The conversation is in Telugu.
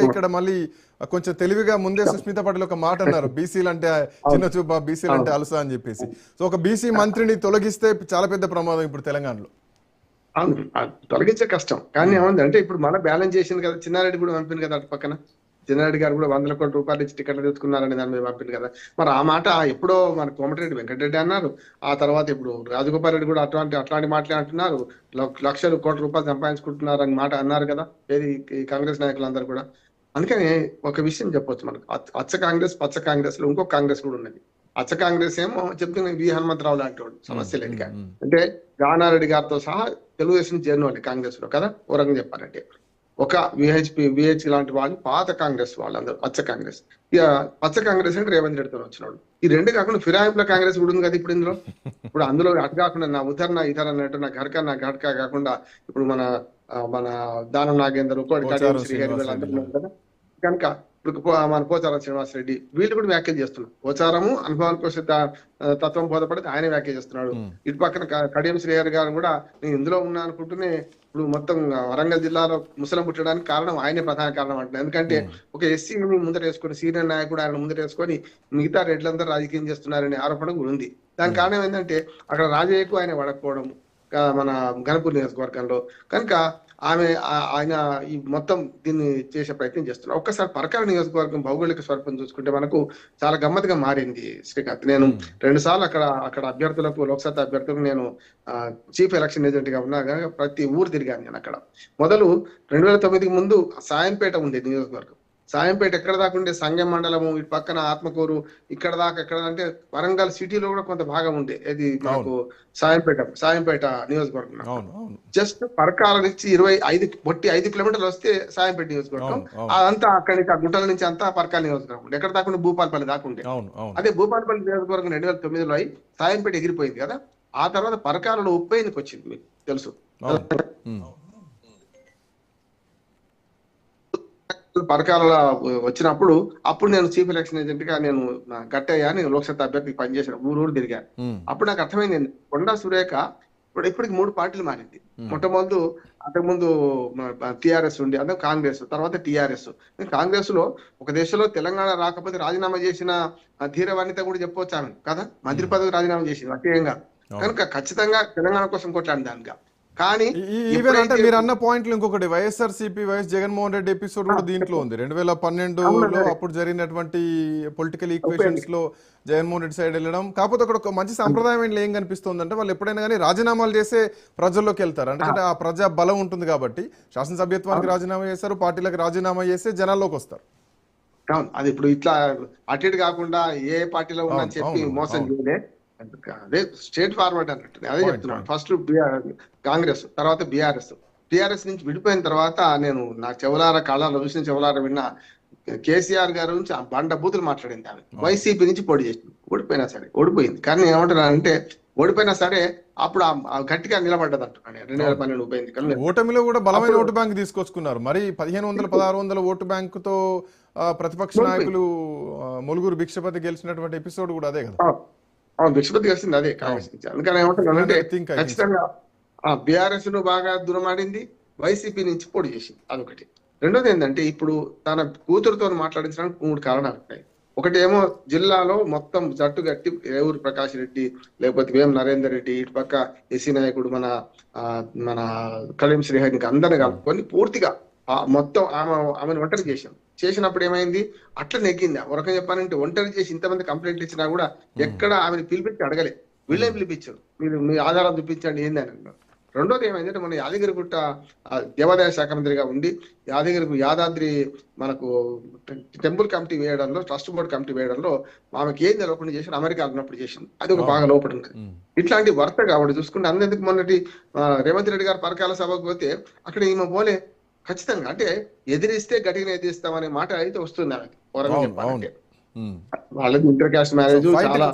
ఇక్కడ మళ్ళీ కొంచెం తెలివిగా ముందే సుస్మిత పటేల్ ఒక మాట అన్నారు, బీసీలు అంటే చిన్న చూప, బీసీలు అంటే అలుసా అని చెప్పేసి. సో ఒక బీసీ మంత్రిని తొలగిస్తే చాలా పెద్ద ప్రమాదం ఇప్పుడు తెలంగాణలో. అవును, తొలగించే కష్టం. కానీ ఏముంది అంటే ఇప్పుడు మన బ్యాలెన్స్ చేసింది కదా, చిన్నారెడ్డి కూడా పంపింది కదా అటు పక్కన. చిన్నారెడ్డి గారు కూడా 100 కోట్ల రూపాయలు ఇచ్చి టికెట్లు తెచ్చుకున్నారని దాని మీద పంపింది కదా. మరి ఆ మాట ఎప్పుడో మన కోమటిరెడ్డి వెంకటరెడ్డి అన్నారు. ఆ తర్వాత ఇప్పుడు రాజగోపాల్ రెడ్డి కూడా అట్లాంటి మాటలే అంటున్నారు. లక్షలు కోట్ల రూపాయలు సంపాదించుకుంటున్నారు అని మాట అన్నారు కదా ఏది ఈ కాంగ్రెస్ నాయకులందరూ కూడా. అందుకని ఒక విషయం చెప్పొచ్చు మనకు, అచ్చ కాంగ్రెస్ పచ్చ కాంగ్రెస్ లో ఇంకో కాంగ్రెస్ కూడా ఉన్నది. అచ్చ కాంగ్రెస్ ఏమో చెప్తున్న వి హనుమంతరావు లాంటి వాడు, సమస్య లేదు. అంటే జానారెడ్డి గారితో సహా తెలుగుదేశం చేరిన వాళ్ళు కాంగ్రెస్ లో కదా. ఓ రకంగా చెప్పాలంటే ఒక విహెచ్ లాంటి వాళ్ళు పాత కాంగ్రెస్ వాళ్ళందరూ పచ్చ కాంగ్రెస్. ఇక పచ్చ కాంగ్రెస్ అంటే రేవంత్ రెడ్డితో వచ్చినాడు. ఈ రెండు కాకుండా ఫిరాయింపుల కాంగ్రెస్ కూడా ఉంది కదా ఇప్పుడు ఇందులో. ఇప్పుడు అందులో అటు కాకుండా నా ఉత్తర ఇతర అన్నట్టు నా ఘటక కాకుండా ఇప్పుడు మన దానం నాగేందర్, కడియం శ్రీహరి వీళ్ళందరూ ఉన్నారు కదా. కనుక ఇప్పుడు మన పోచారం శ్రీనివాసరెడ్డి వీళ్ళు కూడా వ్యాఖ్యలు చేస్తున్నారు. పోచారము అనుభవానికి తత్వం బోధపడితే ఆయన వ్యాఖ్య చేస్తున్నాడు. ఇటు పక్కన కడియం శ్రీహరి గారు కూడా నేను ఇందులో ఉన్నా అనుకుంటూనే ఇప్పుడు మొత్తం వరంగల్ జిల్లాలో ముసలం పుట్టడానికి కారణం ఆయనే ప్రధాన కారణం అంటున్నారు. ఎందుకంటే ఒక ఎస్సీని ముందర వేసుకొని సీనియర్ నాయకుడు ఆయన ముందర వేసుకొని మిగతా రెడ్లందరూ రాజకీయం చేస్తున్నారనే ఆరోపణ కూడా ఉంది. దానికి కారణం ఏంటంటే అక్కడ రాజయ్యకు ఆయన వడకపోవడం మన గణపూర్ నియోజకవర్గంలో. కనుక ఆయన ఈ మొత్తం దీన్ని చేసే ప్రయత్నం చేస్తున్నారు. ఒక్కసారి పరకాల నియోజకవర్గం భౌగోళిక స్వరూపం చూసుకుంటే మనకు చాలా గమ్మత్తుగా మారింది శ్రీకాంత్. నేను 2 సార్లు అక్కడ అభ్యర్థులకు, లోక్సత్తా అభ్యర్థులకు నేను చీఫ్ ఎలక్షన్ ఏజెంట్ గా ఉన్నా ప్రతి ఊరు తిరిగాను నేను అక్కడ. మొదలు 2009కి ముందు సాయంపేట ఉంది నియోజకవర్గం. సాయంపేట ఎక్కడ దాకా ఉండే సంగం మండలము, ఇటు పక్కన ఆత్మకూరు, ఇక్కడ దాకా ఎక్కడ అంటే వరంగల్ సిటీలో కూడా కొంత భాగం ఉండే ఇది మనకు సాయంపేట నియోజకవర్గం. జస్ట్ పరకాల నుంచి 5 కిలోమీటర్లు వస్తే సాయంపేట నియోజకవర్గం. అదంతా అక్కడి నుంచి ఆ గుట్టల నుంచి అంతా పరకాల నియోజకవర్గం. ఎక్కడ దాకా భూపాలపల్లి దాకా ఉండే. అదే భూపాలపల్లి నియోజకవర్గం 2009లో అయి సాయంపేట ఎగిరిపోయింది కదా. ఆ తర్వాత పరకాలలో ఉప ఎన్నిక వచ్చింది, మీకు తెలుసు. పరకాల వచ్చినప్పుడు అప్పుడు నేను చీఫ్ ఎలక్షన్ ఏజెంట్ గా నేను గట్టయ్యా నేను లోక్సత్తా అభ్యర్థికి పనిచేసిన ఊరు తిరిగాను. అప్పుడు నాకు అర్థమైంది కొండా సురేఖ ఇప్పటికి 3 పార్టీలు మారింది. మొట్టమొదటి అంతకుముందు టిఆర్ఎస్ ఉండి, అదే కాంగ్రెస్, తర్వాత టిఆర్ఎస్. కాంగ్రెస్ లో ఒక దేశంలో తెలంగాణ రాకపోతే రాజీనామా చేసిన ధీర వనిత కూడా చెప్పవచ్చు ఆమె కదా. మంత్రి పదవి రాజీనామా చేసింది అత్యంగా. కనుక ఖచ్చితంగా తెలంగాణ కోసం కొట్లాడిన దానిగా. కానీ ఈవెన్ అంటే మీరు అన్న పాయింట్లు ఇంకొకటి, వైఎస్ఆర్సీపీ వైఎస్ జగన్మోహన్ రెడ్డి ఎపిసోడ్ కూడా దీంట్లో ఉంది. 2012లో అప్పుడు జరిగినటువంటి పొలిటికల్ ఈక్వేషన్స్ లో జగన్మోహన్ రెడ్డి సైడ్ వెళ్ళడం. కాకపోతే అక్కడ ఒక మంచి సాంప్రదాయం ఏం కనిపిస్తుంది అంటే వాళ్ళు ఎప్పుడైనా కానీ రాజీనామాలు చేసే ప్రజల్లోకి వెళ్తారు. అంటే ఆ ప్రజా బలం ఉంటుంది కాబట్టి శాసనసభ్యత్వానికి రాజీనామా చేస్తారు, పార్టీలకు రాజీనామా చేస్తే జనాల్లోకి వస్తారు. అది ఇప్పుడు ఇట్లా అటు ఇటు కాకుండా ఏ పార్టీలో ఉన్నా చెప్పి మోసం చేయలే. అదే స్ట్రేట్ ఫార్వర్డ్ అన్నట్టు అదే చెప్తున్నాను. ఫస్ట్ కాంగ్రెస్, తర్వాత టిఆర్ఎస్ నుంచి విడిపోయిన తర్వాత నేను నా చెవులార కాళ్ళలో చూసిన చెవులార విన్న కేసీఆర్ గారి నుంచి ఆ బండ బూతులు మాట్లాడింది ఆమె. వైసీపీ నుంచి పోటీ చేసింది, ఓడిపోయింది. కానీ నేను అంటే ఓడిపోయినా సరే అప్పుడు గట్టిగా నిలబడ్డది అంటున్నాను. 2012 ఉప ఎన్నికలు ఓటమిలో కూడా బలమైన ఓటు బ్యాంక్ తీసుకొచ్చుకున్నారు. మరి 1500-1600 ఓటు బ్యాంకుతో ప్రతిపక్ష నాయకులు ములుగురు భిక్షపతి గెలిచినటువంటి ఎపిసోడ్ కూడా అదే కదా. భిక్షపతి కలిసింది అదే కాంగ్రెస్ నుంచి. అందుకని ఏమంటున్నానంటే ఖచ్చితంగా బీఆర్ఎస్ ను బాగా దూరమాడింది, వైసీపీ నుంచి పోటీ చేసింది. అదొకటి. రెండోది ఏంటంటే ఇప్పుడు తన కూతురుతో మాట్లాడించడానికి 3 కారణాలు ఉన్నాయి. ఒకటి ఏమో జిల్లాలో మొత్తం జట్టు కట్టి రేవూరు ప్రకాష్ రెడ్డి, లేకపోతే వేం నరేందర్ రెడ్డి, ఇటు పక్క ఎస్సీ నాయకుడు మన కడియం శ్రీహరికి అందరిని కలుపుకొని పూర్తిగా మొత్తం ఆమెను ఒంటరి చేసినప్పుడు ఏమైంది, అట్లా నెగ్గింది. ఒక రకంగా చెప్పాలంటే ఒంటరి చేసి ఇంతమంది కంప్లైంట్లు ఇచ్చినా కూడా ఎక్కడ ఆమెను పిలిపించి అడగలే. వీళ్ళే పిలిపించారు, మీరు మీ ఆధారాలు చూపించండి ఏంది అని అన్నారు. రెండోది ఏమైందంటే మన యాదగిరిగుట్ట దేవాదాయ శాఖ మంత్రిగా ఉండి యాదాద్రి మనకు టెంపుల్ కమిటీ వేయడంలో, ట్రస్ట్ బోర్డు కమిటీ వేయడంలో ఆమెకి ఏం తెలవకుండా చేసి అమెరికా ఉన్నప్పుడు చేసింది. అది ఒక బాగా లోపడి ఉంది. ఇట్లాంటి వరుసగా ఆవిడ చూసుకుంటే అందరికి మొన్నటి రేవంత్ రెడ్డి గారు పరకాల సభకు పోతే అక్కడ ఈమె పోలే. ఖచ్చితంగా అంటే ఎదిరిస్తే గట్టిగా ఎదిరిస్తామనే మాట అయితే వస్తుంది ఆమెకి. వాళ్ళది ఇంటర్ క్యాస్ట్ మ్యారేజ్ చాలా